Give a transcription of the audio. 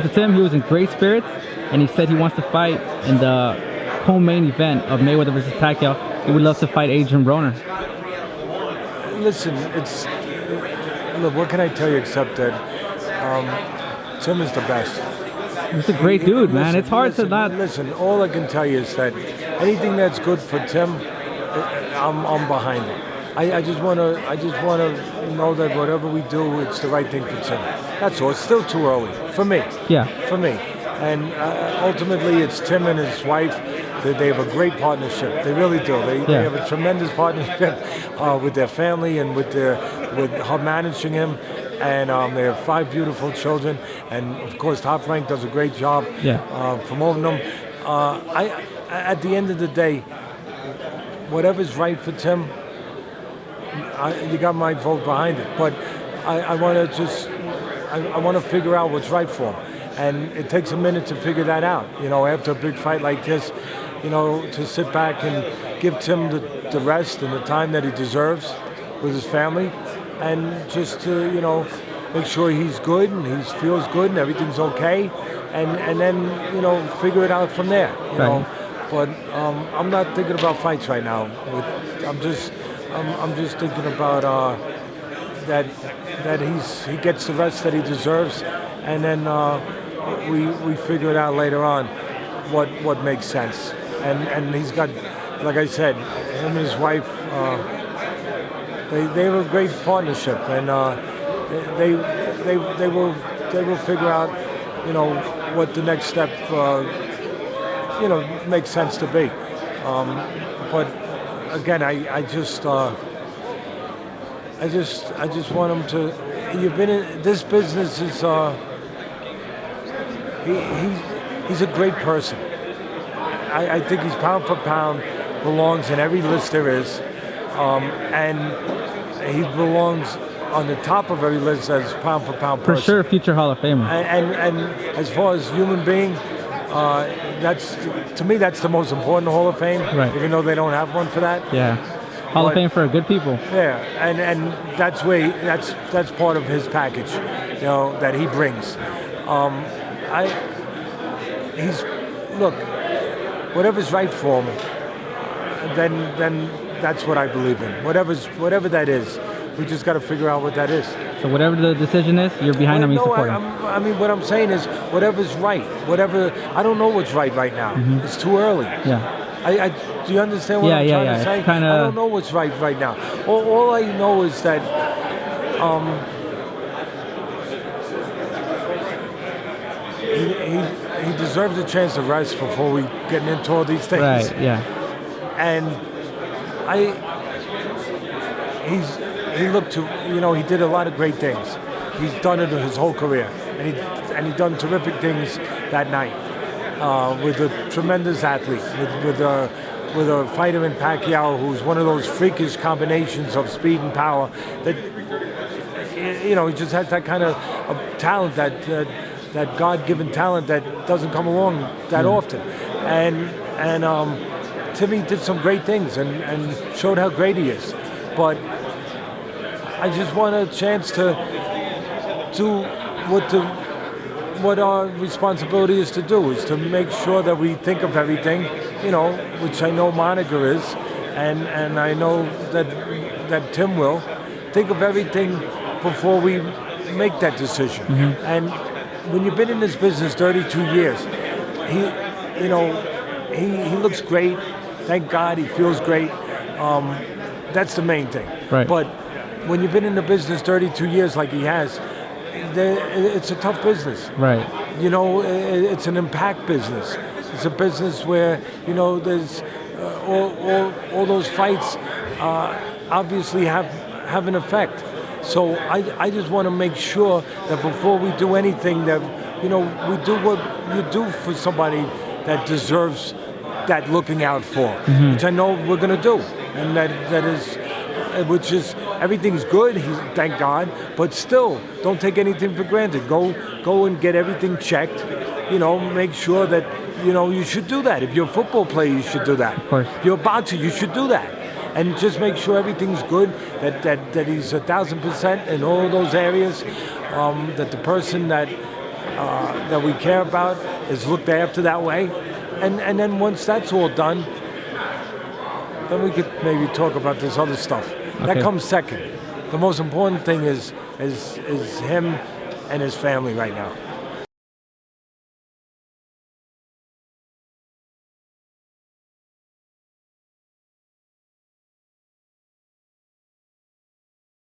to Tim. He was in great spirits, and he said he wants to fight in the co-main event of Mayweather versus Pacquiao. He would love to fight Adrian Broner. Listen, look, what can I tell you except that Tim is the best. He's a great dude, man. It's hard to not... Listen, all I can tell you is that anything that's good for Tim, I'm behind it. I just want to know that whatever we do, it's the right thing for Tim. That's all. It's still too early for me. Yeah. For me, and ultimately, it's Tim and his wife. They have a great partnership. They really do. They have a tremendous partnership with their family and with her managing him. And they have 5 beautiful children. And of course, Top Rank does a great job promoting them. At the end of the day, whatever's right for Tim, you got my vote behind it. But I want to figure out what's right for him. And it takes a minute to figure that out. After a big fight like this, to sit back and give Tim the rest and the time that he deserves with his family, and just to, make sure he's good and he feels good and everything's okay, and then, figure it out from there, you know. But I'm not thinking about fights right now. I'm just thinking about that he gets the rest that he deserves, and then we figure it out later on what makes sense. And he's got, like I said, him and his wife, they have a great partnership, and they will figure out, what the next step, makes sense to be. But again, I just want him to. You've been in this business. He's a great person. I think he's pound for pound belongs in every list there is, and he belongs on the top of every list as pound for pound person. For sure, future Hall of Famer. And as far as human being, to me that's the most important Hall of Fame. Right. Even though they don't have one for that. Yeah. Hall of Fame for good people. Yeah, and that's where that's part of his package, that he brings. Look, whatever's right for him, then that's what I believe in. Whatever that is, we just got to figure out what that is. So whatever the decision is, you're behind him, you support him. I mean, what I'm saying is whatever's right. I don't know what's right now. Mm-hmm. It's too early. Yeah. Do you understand what I'm trying to say? I don't know what's right now. All I know is that he deserves a chance to rest before we get into all these things. Right, yeah. And he looked to, he did a lot of great things. He's done it his whole career, and he done terrific things that night with a tremendous athlete, with a fighter in Pacquiao who's one of those freakish combinations of speed and power that, he just has that kind of talent, that God-given talent that doesn't come along that often. And Timmy did some great things and showed how great he is. But I just want a chance to do what our responsibility is to do, is to make sure that we think of everything, which I know Monica is, and I know that Tim will think of everything before we make that decision. Mm-hmm. And when you've been in this business 32 years, he looks great. Thank God, he feels great. That's the main thing. Right. But when you've been in the business 32 years like he has, it's a tough business. Right. It's an impact business. It's a business where, there's all those fights obviously have an effect. So I just want to make sure that before we do anything, that we do what you do for somebody that deserves that looking out for, mm-hmm. which I know we're going to do, and which is everything's good. Thank God, but still, don't take anything for granted. Go and get everything checked. Make sure that you should do that. If you're a football player, you should do that. Of course. If you're a boxer, you should do that. And just make sure everything's good, that he's 1,000% in all those areas, that the person that that we care about is looked after that way. And then once that's all done, then we could maybe talk about this other stuff. Okay. That comes second. The most important thing is him and his family right now.